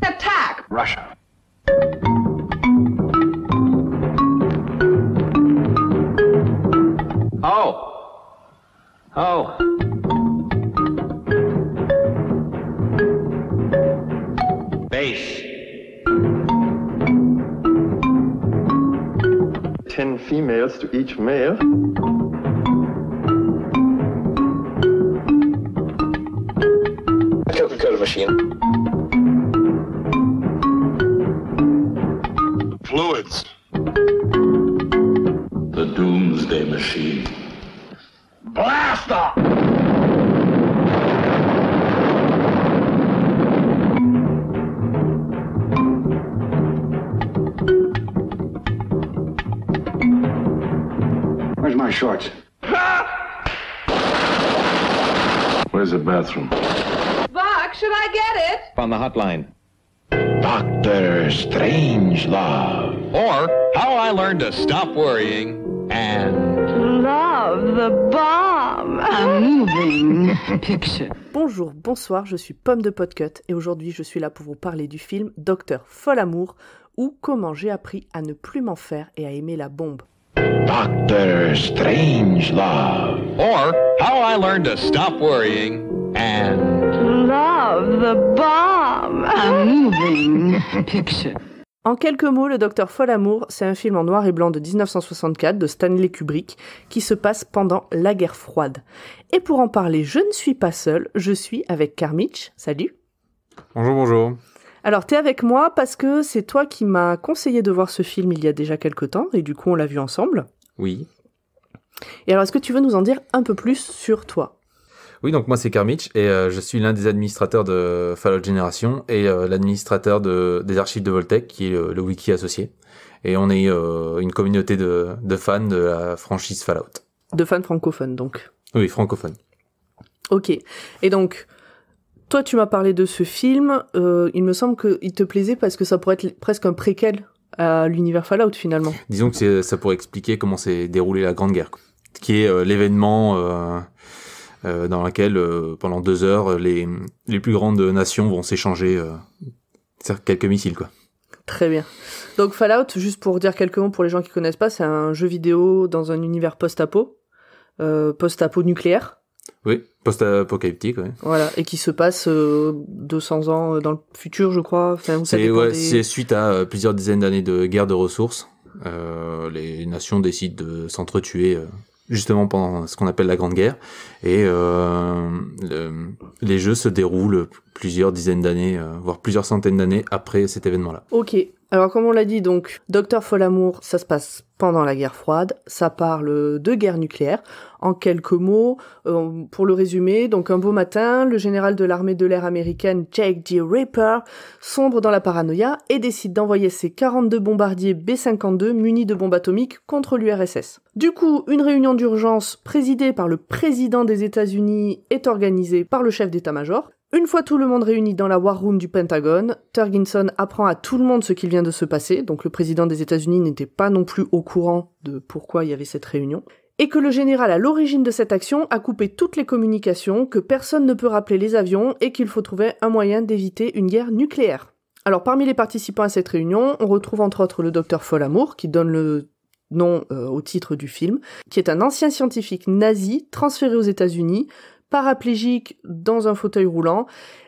Attack! Russia. Oh. Base. 10 females to each male. Coca-Cola machine. Fluids. The Doomsday Machine. Blast off! Where's my shorts? Where's the bathroom? Buck, should I get it? On the hotline. Doctor Strangelove. Or How I Learned to Stop Worrying and Love the bomb. A moving picture. Bonjour, bonsoir, je suis Pomme de Podcut et aujourd'hui je suis là pour vous parler du film Docteur Folamour ou Comment j'ai appris à ne plus m'en faire et à aimer la bombe. Doctor Strangelove. Or How I Learned to Stop Worrying and Love the bomb. A moving picture. En quelques mots, le Docteur Folamour, c'est un film en noir et blanc de 1964 de Stanley Kubrick qui se passe pendant la guerre froide. Et pour en parler, je ne suis pas seule, je suis avec Carmitch. Salut. Bonjour, bonjour. Alors, t'es avec moi parce que c'est toi qui m'as conseillé de voir ce film il y a déjà quelques temps, et du coup, on l'a vu ensemble. Oui. Et alors, est-ce que tu veux nous en dire un peu plus sur toi ? Oui, donc moi c'est Carmitch et je suis l'un des administrateurs de Fallout Generation et l'administrateur des archives de Voltec, qui est le wiki associé. Et on est une communauté de fans de la franchise Fallout. De fans francophones, donc. Oui, francophones. Ok. Et donc, toi, tu m'as parlé de ce film. Il me semble qu'il te plaisait parce que ça pourrait être presque un préquel à l'univers Fallout, finalement. Disons que ça pourrait expliquer comment s'est déroulée la Grande Guerre, qui est l'événement dans lequel, pendant 2 heures, les plus grandes nations vont s'échanger quelques missiles, quoi. Très bien. Donc Fallout, juste pour dire quelques mots pour les gens qui connaissent pas, c'est un jeu vidéo dans un univers post-apo nucléaire. Oui, post-apocalyptique, oui. Voilà, et qui se passe 200 ans dans le futur, je crois. Enfin, c'est suite à plusieurs dizaines d'années de guerre de ressources. Les nations décident de s'entretuer justement pendant ce qu'on appelle la Grande Guerre. Et les jeux se déroulent plusieurs dizaines d'années, voire plusieurs centaines d'années après cet événement-là. Ok. Alors, comme on l'a dit, donc, Docteur Folamour, ça se passe pendant la guerre froide. Ça parle de guerre nucléaire. En quelques mots, pour le résumer, donc un beau matin, le général de l'armée de l'air américaine, Jake D. Ripper, sombre dans la paranoïa et décide d'envoyer ses 42 bombardiers B-52 munis de bombes atomiques contre l'URSS. Du coup, une réunion d'urgence présidée par le président des États-Unis est organisée par le chef d'état-major. Une fois tout le monde réuni dans la War Room du Pentagone, Turginson apprend à tout le monde ce qu'il vient de se passer, donc le président des États-Unis n'était pas non plus au courant de pourquoi il y avait cette réunion, et que le général à l'origine de cette action a coupé toutes les communications, que personne ne peut rappeler les avions, et qu'il faut trouver un moyen d'éviter une guerre nucléaire. Alors parmi les participants à cette réunion, on retrouve entre autres le docteur Folamour, qui donne le nom au titre du film, qui est un ancien scientifique nazi transféré aux États-Unis, paraplégique dans un fauteuil roulant,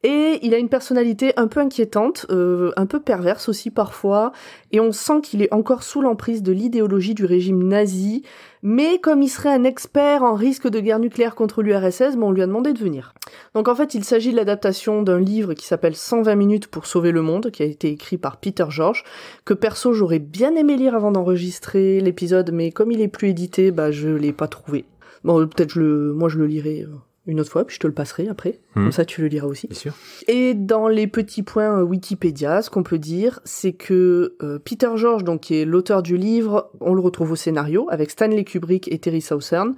et il a une personnalité un peu inquiétante, un peu perverse aussi parfois, et on sent qu'il est encore sous l'emprise de l'idéologie du régime nazi, mais comme il serait un expert en risque de guerre nucléaire contre l'URSS, on lui a demandé de venir. Donc en fait, il s'agit de l'adaptation d'un livre qui s'appelle 120 minutes pour sauver le monde, qui a été écrit par Peter George, que perso j'aurais bien aimé lire avant d'enregistrer l'épisode, mais comme il est plus édité, je l'ai pas trouvé. Bon, peut-être moi je le lirai une autre fois, puis je te le passerai après. Comme ça, tu le liras aussi. Bien sûr. Et dans les petits points Wikipédia, ce qu'on peut dire, c'est que Peter George, donc qui est l'auteur du livre, on le retrouve au scénario, avec Stanley Kubrick et Terry Southern.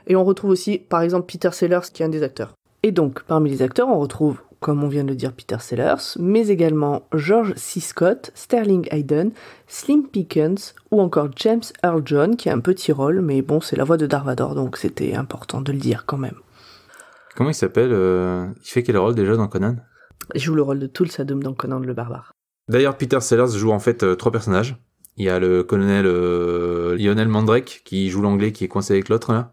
Et on retrouve aussi, par exemple, Peter Sellers, qui est un des acteurs. Et donc, parmi les acteurs, on retrouve comme on vient de le dire, Peter Sellers, mais également George C. Scott, Sterling Hayden, Slim Pickens ou encore James Earl Jones, qui a un petit rôle, mais bon, c'est la voix de Darth Vader, donc c'était important de le dire quand même. Comment il s'appelle Il fait quel rôle déjà dans Conan ? Il joue le rôle de Tul Sadum dans Conan le Barbare. D'ailleurs, Peter Sellers joue en fait 3 personnages. Il y a le colonel Lionel Mandrake qui joue l'anglais qui est coincé avec l'autre là.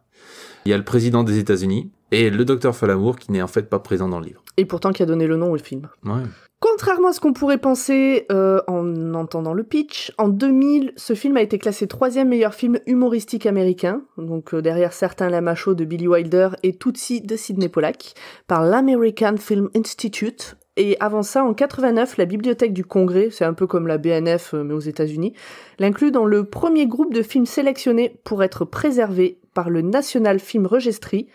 Il y a le président des États-Unis et le docteur Folamour qui n'est en fait pas présent dans le livre. Et pourtant qui a donné le nom au film. Ouais. Contrairement à ce qu'on pourrait penser en entendant le pitch, en 2000, ce film a été classé 3e meilleur film humoristique américain, donc derrière Certain Lamacho de Billy Wilder et Tootsie de Sidney Pollack, par l'American Film Institute. Et avant ça, en 89, la Bibliothèque du Congrès, c'est un peu comme la BNF mais aux États-Unis, l'inclut dans le premier groupe de films sélectionnés pour être préservés par le National Film Registry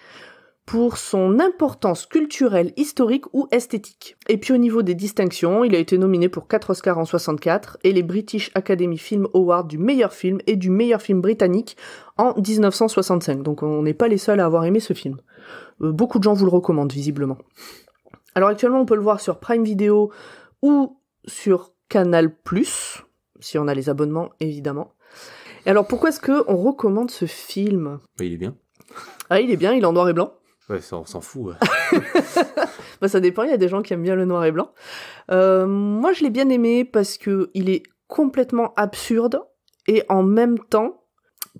pour son importance culturelle, historique ou esthétique. Et puis au niveau des distinctions, il a été nominé pour 4 Oscars en 64 et les British Academy Film Awards du meilleur film et du meilleur film britannique en 1965. Donc on n'est pas les seuls à avoir aimé ce film. Beaucoup de gens vous le recommandent visiblement. Alors actuellement, on peut le voir sur Prime Video ou sur Canal+, si on a les abonnements, évidemment. Et alors, pourquoi est-ce qu'on recommande ce film ? Bah, il est bien. Ah, il est bien, il est en noir et blanc. Ouais, ça, on s'en fout. Ouais. Bah, ça dépend, il y a des gens qui aiment bien le noir et blanc. Moi, je l'ai bien aimé parce que il est complètement absurde et en même temps,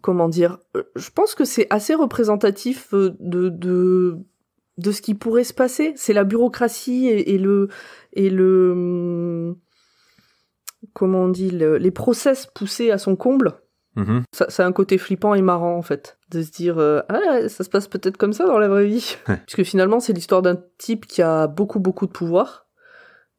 comment dire, je pense que c'est assez représentatif de ce qui pourrait se passer. C'est la bureaucratie et le comment on dit, les process poussés à son comble. Mm-hmm. Ça a un côté flippant et marrant, en fait. De se dire, ça se passe peut-être comme ça dans la vraie vie. Puisque finalement, c'est l'histoire d'un type qui a beaucoup, beaucoup de pouvoir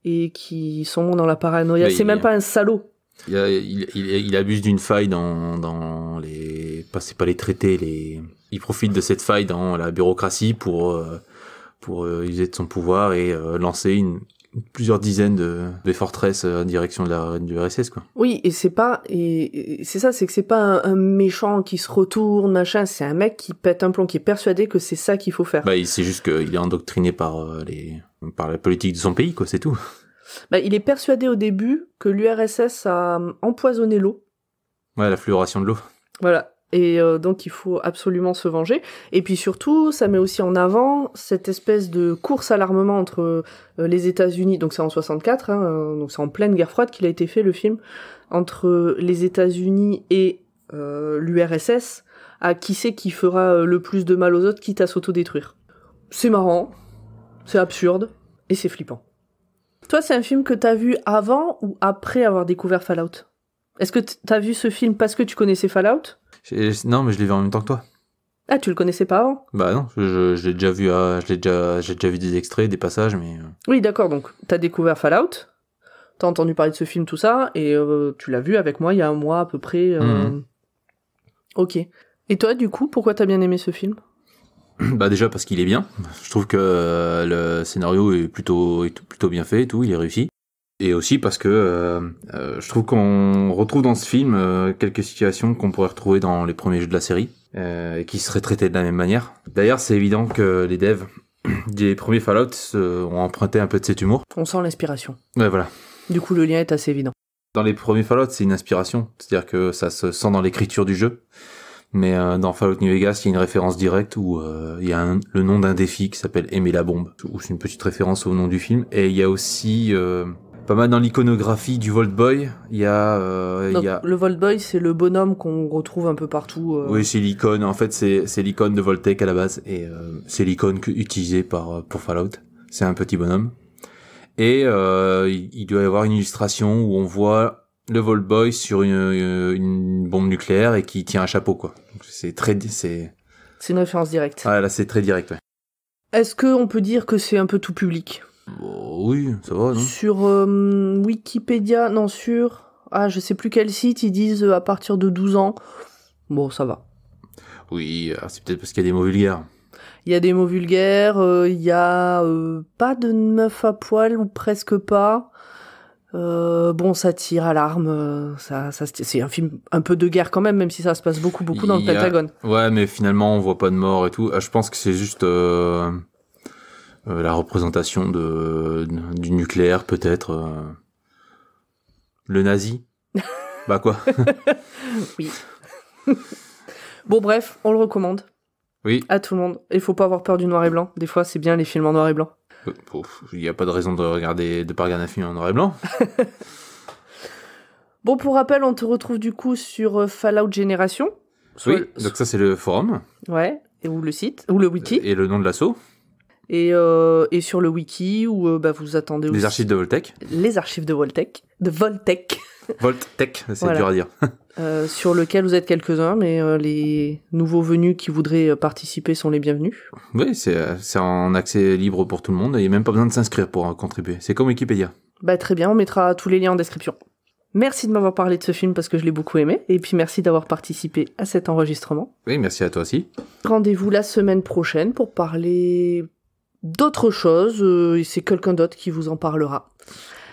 et qui sombre dans la paranoïa. Mais c'est même pas un salaud. Il abuse d'une faille dans les... C'est pas les traités, il profite de cette faille dans la bureaucratie pour user de son pouvoir et lancer plusieurs dizaines de forteresses en direction du RSS, quoi. Oui, et c'est ça, c'est que c'est pas un méchant qui se retourne, machin, c'est un mec qui pète un plomb, qui est persuadé que c'est ça qu'il faut faire. Bah, c'est juste qu'il est endoctriné par la politique de son pays, quoi, c'est tout. Bah, il est persuadé au début que l'URSS a empoisonné l'eau. Ouais, la fluoration de l'eau. Voilà. Et donc il faut absolument se venger. Et puis surtout, ça met aussi en avant cette espèce de course à l'armement entre les États-Unis, donc c'est en 64, donc c'est en pleine guerre froide qu'il a été fait le film, entre les États-Unis et l'URSS, à qui c'est qui fera le plus de mal aux autres, quitte à s'autodétruire. C'est marrant, c'est absurde, et c'est flippant. Toi, c'est un film que t'as vu avant ou après avoir découvert Fallout ? Est-ce que t'as vu ce film parce que tu connaissais Fallout ? Non, mais je l'ai vu en même temps que toi. Ah, tu le connaissais pas avant ? Bah non, je l'ai déjà vu, j'ai déjà vu des extraits, des passages, mais... Oui, d'accord, donc t'as découvert Fallout, t'as entendu parler de ce film, tout ça, et tu l'as vu avec moi il y a un mois à peu près. Ok. Et toi, du coup, pourquoi t'as bien aimé ce film ? Bah déjà parce qu'il est bien. Je trouve que le scénario est plutôt bien fait et tout, il est réussi. Et aussi parce que je trouve qu'on retrouve dans ce film quelques situations qu'on pourrait retrouver dans les premiers jeux de la série, et qui seraient traitées de la même manière. D'ailleurs, c'est évident que les devs des premiers Fallout ont emprunté un peu de cet humour. On sent l'inspiration. Ouais, voilà. Du coup, le lien est assez évident. Dans les premiers Fallout, c'est une inspiration. C'est-à-dire que ça se sent dans l'écriture du jeu. Mais dans Fallout New Vegas, il y a une référence directe où il y a le nom d'un défi qui s'appelle Aimer la bombe, où c'est une petite référence au nom du film. Et il y a aussi... pas mal dans l'iconographie du Vault Boy, il y a... Le Vault Boy, c'est le bonhomme qu'on retrouve un peu partout. Oui, c'est l'icône, en fait c'est l'icône de Vault-Tec à la base, et c'est l'icône utilisée pour Fallout. C'est un petit bonhomme. Et il doit y avoir une illustration où on voit le Vault Boy sur une bombe nucléaire et qui tient un chapeau, quoi. Donc c'est une référence directe. Ah là, c'est très direct, ouais. Est-ce qu'on peut dire que c'est un peu tout public ? Oui, ça va, non ? Sur Wikipédia, non, je sais plus quel site, ils disent à partir de 12 ans. Bon, ça va. Oui, c'est peut-être parce qu'il y a des mots vulgaires. Il y a des mots vulgaires, il y a pas de meuf à poil, ou presque pas. Bon, ça tire à l'arme, c'est un film un peu de guerre quand même si ça se passe beaucoup dans le Pentagone. Ouais, mais finalement, on voit pas de mort et tout. Je pense que c'est juste... La représentation du nucléaire, peut-être. Le nazi. Bah quoi. Oui. Bon, bref, on le recommande. Oui. À tout le monde. Il faut pas avoir peur du noir et blanc. Des fois, c'est bien les films en noir et blanc. Il n'y a pas de raison de pas regarder un film en noir et blanc. Bon, pour rappel, on te retrouve du coup sur Fallout Génération. Oui, donc ça c'est le forum. Ouais, ou le site, ou le wiki. Et le nom de l'assaut. Et sur le wiki, où vous attendez aussi... Les archives de Voltec. Les archives de Voltec. De Voltec. Voltec, c'est voilà. Dur à dire. Sur lequel vous êtes quelques-uns, mais les nouveaux venus qui voudraient participer sont les bienvenus. Oui, c'est en accès libre pour tout le monde, et il n'y a même pas besoin de s'inscrire pour contribuer. C'est comme Wikipédia. Bah très bien, on mettra tous les liens en description. Merci de m'avoir parlé de ce film parce que je l'ai beaucoup aimé, et puis merci d'avoir participé à cet enregistrement. Oui, merci à toi aussi. Rendez-vous la semaine prochaine pour parler d'autres choses, et c'est quelqu'un d'autre qui vous en parlera.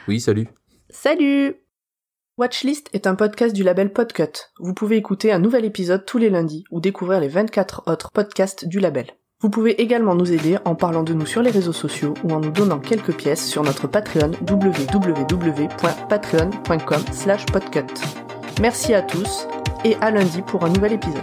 Oui, salut. Salut! Watchlist est un podcast du label Podcut. Vous pouvez écouter un nouvel épisode tous les lundis ou découvrir les 24 autres podcasts du label. Vous pouvez également nous aider en parlant de nous sur les réseaux sociaux ou en nous donnant quelques pièces sur notre Patreon www.patreon.com/podcut. Merci à tous et à lundi pour un nouvel épisode.